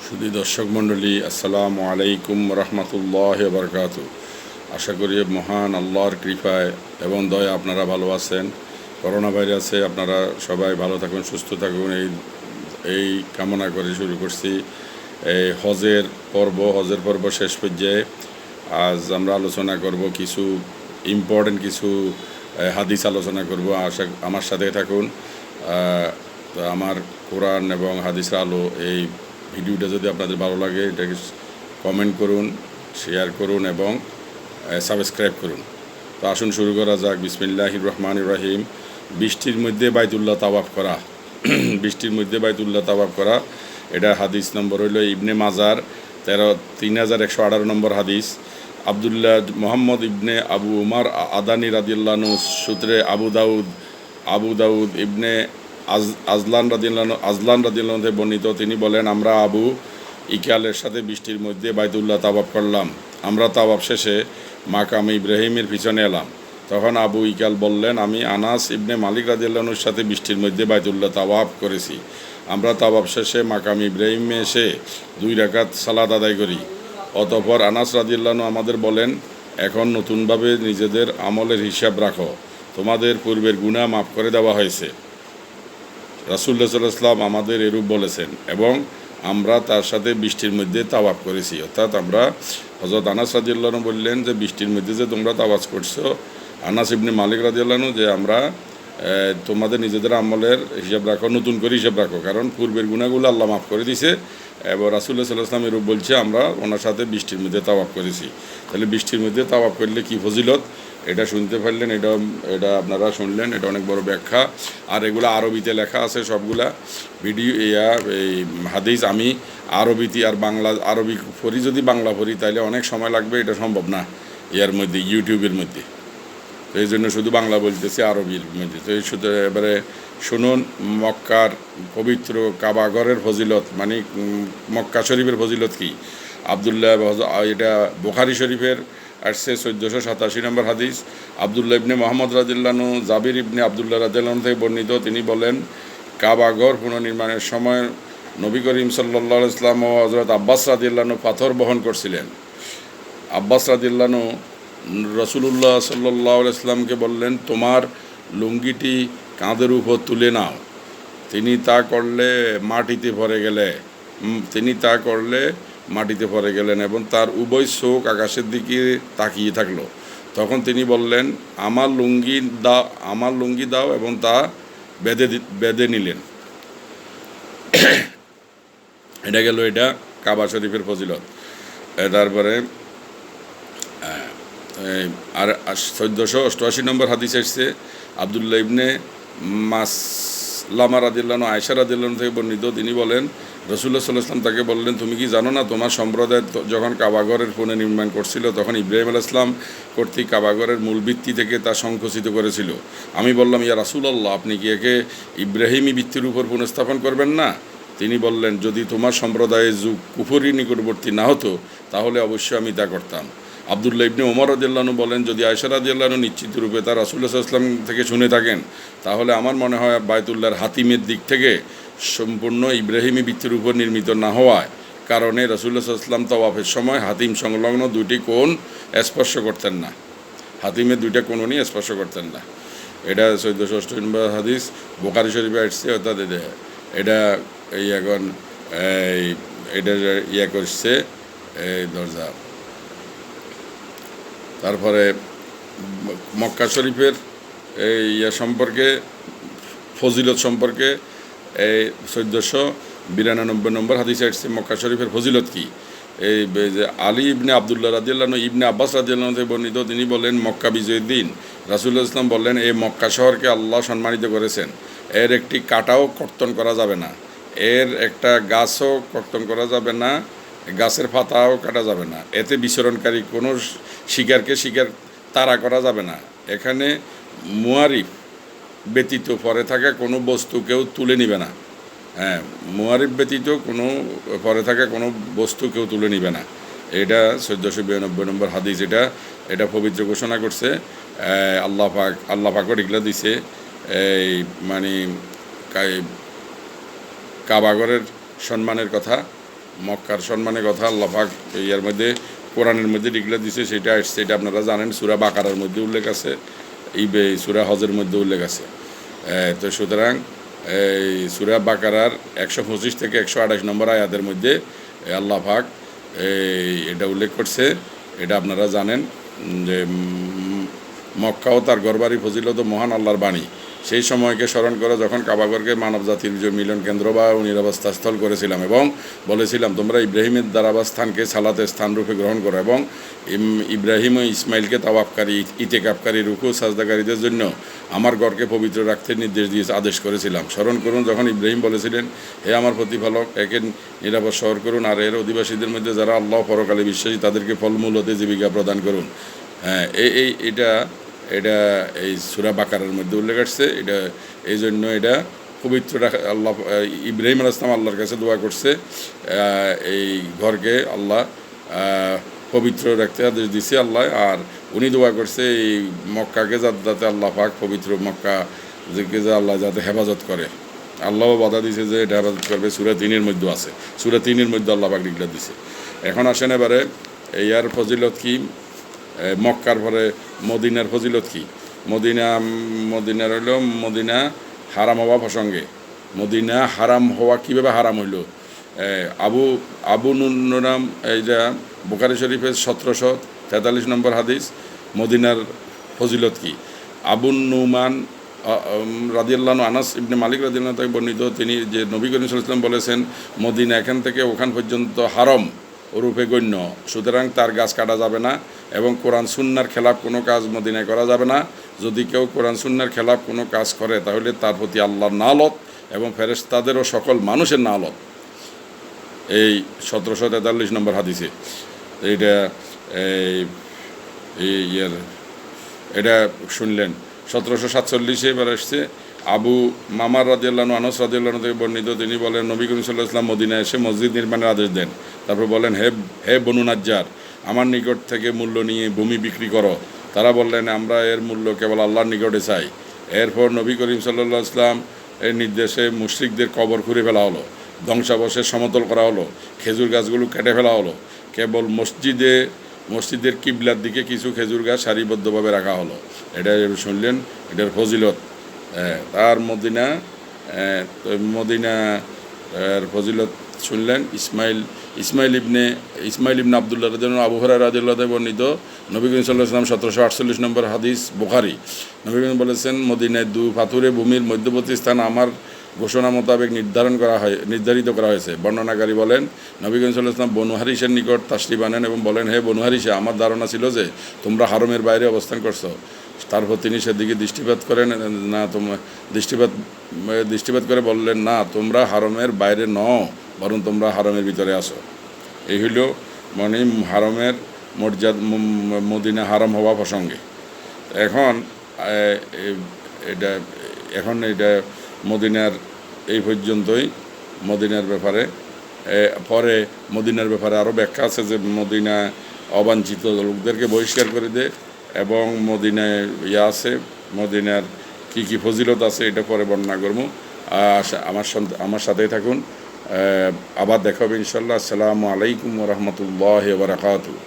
শুধু দর্শক মণ্ডলী, আসসালামু আলাইকুম রহমতুল্লাহ বরকাত। আশা করি মহান আল্লাহর কৃপায় এবং দয়া আপনারা ভালো আছেন। করোনা ভাইরাসে আপনারা সবাই ভালো থাকুন, সুস্থ থাকুন, এই কামনা করে শুরু করছি এই হজের পর্ব শেষ পর্যায়ে। আজ আমরা আলোচনা করব কিছু ইম্পর্টেন্ট কিছু হাদিস আলোচনা করব। আমার সাথে থাকুন। তো আমার কোরআন এবং হাদিসের আলো এই ভিডিওটা যদি আপনাদের ভালো লাগে, এটাকে কমেন্ট করুন, শেয়ার করুন এবং সাবস্ক্রাইব করুন। তো আসুন শুরু করা যাক। বিসমিল্লাহির রহমানির রহিম। বৃষ্টির মধ্যে বাইতুল্লাহ তাওয়াফ করা বৃষ্টির মধ্যে বাইতুল্লাহ তাওয়াফ করা, এটা হাদিস নম্বর হইল ইবনে মাজার 3118 নম্বর হাদিস। আবদুল্লাহ মোহাম্মদ ইবনে আবু উমার আদানি রাদিয়াল্লাহু সূত্রে আবু দাউদ ইবনে আজলান রাদিয়াল্লাহু থেকে বর্ণিত। তিনি বলেন, আমরা আবু ইকালের সাথে বৃষ্টির মধ্যে বাইতুল্লাহ তাওয়াফ করলাম। আমরা তাওয়াফ শেষে মাকাম ইব্রাহিমের পিছনে এলাম। তখন আবু ইকাল বললেন, আমি আনাস ইবনে মালিক রাদিয়াল্লাহুর সাথে বৃষ্টির মধ্যে বাইতুল্লাহ তাওয়াফ করেছি। আমরা তাওয়াফ শেষে মাকাম ইব্রাহিমে এসে 2 রাকাত সালাত আদায় করি। অতঃপর আনাস রাদিয়াল্লাহু আমাদের বলেন, এখন নতুনভাবে নিজেদের আমলের হিসাব রাখো, তোমাদের পূর্বের গুনাহ মাফ করে দেওয়া হয়েছে। রাসূলুল্লাহ সাল্লাল্লাহু আলাইহি ওয়াসাল্লাম আমাদের এরূপ বলেছেন এবং আমরা তার সাথে বৃষ্টির মধ্যে তাওয়াফ করেছি। অর্থাৎ আমরা হযরত আনাস রাদিয়াল্লাহু আনহু বললেন যে বৃষ্টির মধ্যে যে তোমরা তাওয়াফ করছো, আনাস ইবনে মালিক রাদিয়াল্লাহু আনহু, যে আমরা তোমাদের নিজেদের আমলের হিসাব রাখো, নতুন করে হিসাব রাখো, কারণ পূর্বের গুনাহগুলো আল্লাহ মাফ করে দিয়েছে। এবং রাসূলুল্লাহ সাল্লাল্লাহু আলাইহি ওয়াসাল্লাম এরূপ বলছে, আমরা ওনার সাথে বৃষ্টির মধ্যে তাওয়াফ করেছি। তাহলে বৃষ্টির মধ্যে তাওয়াফ করলে কী ফজিলত, এটা শুনতে পারলেন, এটা আপনারা শুনলেন। এটা অনেক বড় ব্যাখ্যা। আর এগুলো আরবিতে লেখা আছে সবগুলা ভিডিও। এই হাদিস আমি আরবিতে আর আরবি পড়ি, যদি বাংলা পড়ি তাহলে অনেক সময় লাগবে, এটা সম্ভব না ইয়ার মধ্যে, ইউটিউবের মধ্যে। তো এই জন্য শুধু বাংলা বলতেছি, আরবির মধ্যে। তো এই শুধু এবারে শুনুন, মক্কার পবিত্র কাবাঘরের ফজিলত, মানে মক্কা শরীফের ফজিলত কি। এটা বুখারী শরীফের আসছে 1487 নম্বর হাদিস। আবদুল্লাহ ইবনে মোহাম্মদ রাদিয়াল্লাহু জাবির ইবনে আবদুল্লাহ রাদিয়াল্লাহু থেকে বর্ণিত। তিনি বলেন, কাবাঘর পুনর্নির্মাণের সময় নবী করিম সাল্লাল্লাহু আলাইহি ওয়াসাল্লাম ও হযরত আব্বাস রাদিয়াল্লাহু পাথর বহন করছিলেন। আব্বাস রাদিয়াল্লাহু রাসূলুল্লাহ সাল্লাল্লাহু আলাইহি ওয়াসাল্লামকে বললেন, তোমার লুঙ্গিটি কাঁধের উপর তুলে নাও। তিনি তা করলে মাটিতে পড়ে গেলেন এবং তার উভয় চোখ আকাশের দিকে তাকিয়ে থাকলো। তখন তিনি বললেন, আমার লুঙ্গি দাও এবং তা বেঁধে নিলেন। এটা কাবা শরীফের ফজিলত। তারপরে আর 1488 নম্বর হাদিস এসছে। আবদুল্লাহ ইবনে মাসলামা রাদিয়াল্লাহু আয়েশা রাদিয়াল্লাহু থেকে বর্ণিত। তিনি বলেন, রাসূলুল্লাহ সাল্লাল্লাহু আলাইহি ওয়াসাল্লাম তাকে বললেন, তুমি কি জানো না, তোমার সম্প্রদায় যখন কাবাঘরের পুনর্নির্মাণ করছিল, তখন ইব্রাহিম আলাইহিস সালাম কর্তৃক কাবাঘরের মূল ভিত্তি থেকে তা সংকুচিত করেছিল। আমি বললাম, ইয়া রাসূলুল্লাহ, আপনি কি একে ইব্রাহিমী ভিত্তির উপর পুনঃস্থাপন করবেন না? তিনি বললেন, যদি তোমার সম্প্রদায়ের যুগ কুফরি নিকটবর্তী না হতো তাহলে অবশ্যই আমি তা করতাম। আবদুল্লাহ ইবনে ওমর রাদিয়াল্লাহু আনহু বলেন, যদি আয়েশা রাদিয়াল্লাহু আনহু নিশ্চিত রূপে তার রাসূলুল্লাহ সাল্লাল্লাহু আলাইহি ওয়াসাল্লাম থেকে শুনে থাকেন, তাহলে আমার মনে হয় বাইতুল্লাহর হাতিমের দিক থেকে সম্পূর্ণ ইব্রাহিমী ভিত্তির উপর নির্মিত না হওয়ায় কারণে রাসূলুল্লাহ সাল্লাল্লাহু আলাইহি ওয়াসাল্লাম তাওয়াফের সময় হাতিম সংলগ্ন 2টি কোণ স্পর্শ করতেন না। হাতিমের 2টা কোণই স্পর্শ করতেন না। এটা 1488 নম্বর হাদিস, বুখারী শরীফে আসছে। অর্থাৎ এটা এখন এটা করছে এই দরজা। তারপরে মক্কা শরীফের এই সম্পর্কে, ফজিলত সম্পর্কে 1492 নম্বর হাদিসে আসছে মক্কা শরীফের ফজিলত কি। এই যে আলী ইবনে আবদুল্লাহ রাদিয়াল্লাহু আনহু ইবনে আব্বাস রাদিয়াল্লাহু আনহু থেকে বর্ণিত। তিনি বলেন, মক্কা বিজয়ের দিন রাসূলুল্লাহ সাল্লাল্লাহু আলাইহি ওয়াসাল্লাম বললেন, এই মক্কা শহরকে আল্লাহ সম্মানিত করেছেন। এর একটি কাঁটাও কর্তন করা যাবে না, এর একটা গাছও কর্তন করা যাবে না, গাছের পাতাও কাটা যাবে না। এতে বিচরণকারী কোনো শিকারকে তাড়া করা যাবে না। এখানে মুয়ারিফ ব্যতীত পরে থাকা কোনো বস্তু কেউ তুলে নিবে না। মুয়ারিফ ব্যতীত পরে থাকা কোনো বস্তু কেউ তুলে নিবে না। এটা 1492 নম্বর হাদিস। এটা পবিত্র ঘোষণা করছে আল্লাহ পাক এগুলো দিছে। এই মানে কাবাঘরের সম্মানের কথা মক্কার সম্মানের কথা আল্লাহ পাক ইয়ার মধ্যে কোরআনের মধ্যে ডিক্লেয়ার দিছে, সেটা আসছে, এটা আপনারা জানেন সূরা বাকারার মধ্যে উল্লেখ আছে, এই সূরা হজের মধ্যে উল্লেখ আছে। তো সুতরাং এই সূরা বাকারার 125 থেকে 128 নম্বর আয়াতের মধ্যে আল্লাহ পাক এটা উল্লেখ করছে, এটা আপনারা জানেন যে মক্কা ও তার ঘরবাড়ি ফজিলত মহান আল্লাহর বাণী। সেই সময়কে স্মরণ করে যখন কাবাগরকে মানব জাতির যে মিলন কেন্দ্র বা নিরাবস্থাস্থল করেছিলাম এবং বলেছিলাম তোমরা ইব্রাহিমের দ্বারাবস্থানকে সালাতের স্থানরূপে গ্রহণ করো এবং ইব্রাহিম ও ইসমাইলকে তাওয়াফকারী ইতেকাফকারী রুকু সাজদাকারীদের জন্য আমার ঘরকে পবিত্র রাখতে নির্দেশ দিয়ে আদেশ করেছিলাম। স্মরণ করুন যখন ইব্রাহিম বলেছিলেন, হে আমার প্রতিপালক, একে নিরাপদ শহর করুন আর এর অধিবাসীদের মধ্যে যারা আল্লাহ পরকালে বিশ্বাসী তাদেরকে ফলমূল হতে জীবিকা প্রদান করুন। হ্যাঁ, এটা এই সূরা বাকারার মধ্যে উল্লেখ আসছে। এটা এই জন্য এটা পবিত্র রাখা, আল্লাহ ইব্রাহিম আলাইহিস সালাম আল্লাহর কাছে দোয়া করছে এই ঘরকে আল্লাহ পবিত্র রাখতে আদেশ দিছে আল্লাহ, আর উনি দোয়া করছে এই মক্কাকে যাতে আল্লাহ পাক পবিত্র মক্কা যে আল্লাহ যাতে হেফাজত করে। আল্লাহও বাধা দিছে যে এটা হেফাজত করবে, সূরা 3-এর মধ্যে আছে, সূরা 3-এর মধ্যে আল্লাহ পাক ডিক্লেয়ার দিছে। এখন আসেন এবারে ইয়ার ফজিলত কি, মক্কার পরে মদিনার ফজিলত কি। মদিনার হইল মদিনা হারাম হওয়া প্রসঙ্গে। মদিনা হারাম হওয়া কীভাবে হারাম হইল, আবু নুরাম এইটা বুখারী শরীফের 1743 নম্বর হাদিস। মদিনার ফজিলত কি, আবু নুমান রাদিয়াল্লাহু আনাস ইবনে মালিক রাদিয়াল্লাহু তাকে বর্ণিত, তিনি যে নবী করিম সাল্লাল্লাহু আলাইহি ওয়াসাল্লাম বলেছেন মদিনা এখান থেকে ওখান পর্যন্ত হারাম রূপে গণ্য, সুতরাং তার গাছ কাটা যাবে না এবং কোরআন সুন্নাহর খেলাফ কোনো কাজ মদিনায় করা যাবে না। যদি কেউ কোরআন সুন্নাহর খেলাফ কোনো কাজ করে তাহলে তার প্রতি আল্লাহর নালত এবং ফেরেশতাদেরও সকল মানুষের নালত। এই 1743 নম্বর হাদিসে এইটা এটা শুনলেন। 1747 এবার আসছে আবু মামার রাদিয়াল্লাহু আনহু রাদিয়াল্লাহু থেকে বর্ণিত, তিনি বলেন নবী করিম সাল্লাল্লাহু আলাইহি ওয়াসাল্লাম মদিনায় এসে মসজিদ নির্মাণের আদেশ দেন। তারপর বলেন, হে বনু নাজ্জার, আমার নিকট থেকে মূল্য নিয়ে ভূমি বিক্রি করো। তারা বললেন, আমরা এর মূল্য কেবল আল্লাহর নিকটে চাই। এরপর নবী করিম সাল্লাল্লাহু আলাইহি ওয়াসাল্লাম এর নির্দেশে মুশরিকদের কবর খুঁড়ে ফেলা হলো, ধ্বংসাবশেষ সমতল করা হলো, খেজুর গাছগুলো কেটে ফেলা হলো, কেবল মসজিদের কিবলার দিকে কিছু খেজুর গাছ সারিবদ্ধভাবে রাখা হলো। এটা শুনলেন, এটার ফজিলত। তার মদিনার ফজিলত শুনলেন। ইসমাইল ইবনে আবদুল্লাহ রাদিয়াল্লাহু আবু হুরায়রা রাদিয়াল্লাহু তাআলা বর্ণিত, নবী করিম সাল্লাল্লাহু আলাইহি ওয়াসাল্লাম 1748 নম্বর হাদিস বুখারী, নবী করিম বলেছেন মদিনায় পাথুরে ভূমির মধ্যবর্তী স্থান আমার ঘোষণা মোতাবেক নির্ধারিত করা হয়েছে। বর্ণনাকারী বলেন, নবী করিম সাল্লাল্লাহু আলাইহি ওয়াসাল্লাম বনু হারিসের নিকট তাশরিফ আনেন এবং বলেন, হে বনু হারিসা, আমার ধারণা ছিল যে তোমরা হারমের বাইরে অবস্থান করছো। তারপর তিনি সেদিকে দৃষ্টিপাত করেন না, তোমরা দৃষ্টিপাত করে বললেন, না, তোমরা হারমের বাইরে নও, বরং তোমরা হারমের ভিতরে আসো। এই হইল মানে হারমের মদিনা হারাম হওয়া প্রসঙ্গে। এখন এটা মদিনার এই পর্যন্তই। মদিনার ব্যাপারে পরে মদিনার ব্যাপারে আরও ব্যাখ্যা আছে যে মদিনা অবাঞ্ছিত লোকদেরকে বহিষ্কার করে দেয় এবং মদিনায় আছে, মদিনার কী ফজিলত আছে এটা পরে বর্ণনা করবো। আমার সাথেই থাকুন, আবার দেখা হবে ইনশাল্লাহ। আসসালামু আলাইকুম ওয়া রাহমাতুল্লাহি ওয়া বারাকাতুহু।